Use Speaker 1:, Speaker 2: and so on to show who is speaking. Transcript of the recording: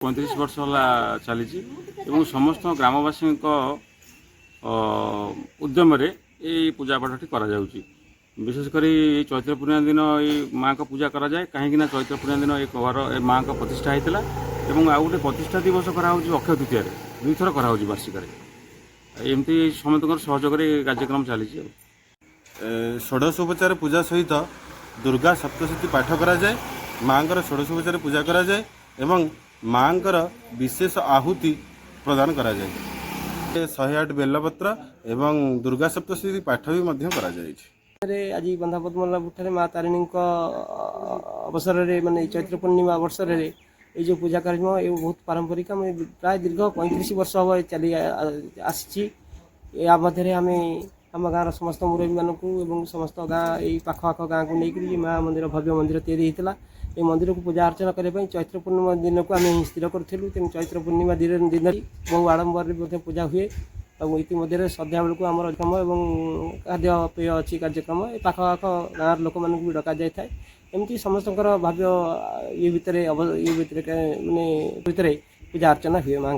Speaker 1: 35 वर्ष होला चली समस्त ग्रामवासी उद्यम पूजा पाठ करा जाउची। विशेषकर चैत्र पूर्णिमा दिन ये माँ का पूजा करा जाए कहीं चैत्र पूर्णिमा दिन एक घर माँ का प्रतिष्ठा होता है आउ गोटे प्रतिष्ठा दिवस कराऊँ अक्षय तृतीय दुई थर कराऊँ वार्षिक एमती समस्त सहयोग कार्यक्रम चली।
Speaker 2: षोडशोपचार पूजा सहित दुर्गा सप्तशती पाठ करा जाए, माँ षोडशोपचार पूजा करा जाए एवं माँ विशेष आहुति प्रदान करा जाए। 108 बेलपत्र एवं दुर्गा सप्तशती पाठ भी मध्य करा जाए।
Speaker 3: आज बंधापद्मनाभ माँ तारिणी अवसर में मानने चैत्र पूर्णिमा अवसर में ये जो पूजा कार्यक्रम ये बहुत पारंपरिक प्राय दीर्घ 35 वर्ष हम चली आसी। या मध्य आम आम गाँव समस्त मुरबी मानक समस्त गाँ यही पाखपाख गाँव को लेकर माँ मंदिर भव्य मंदिर या ये मंदिर को पूजा अर्चना करने चैत्र पूर्णिमा दिन को आम स्थिर करूँ। तेणु चैत्र पूर्णिमा दिन बहु आडम्बर पूजा हुए और इतिमध्य सन्ध्या बेलू आम कार्यक्रम और खाद्यपेय अच्छी कार्यक्रम पाखपाख गाँव लोक मानक भी डक जाए। एमती समस्त भाव्य ये भितर मानने पूजा अर्चना हुए माँ।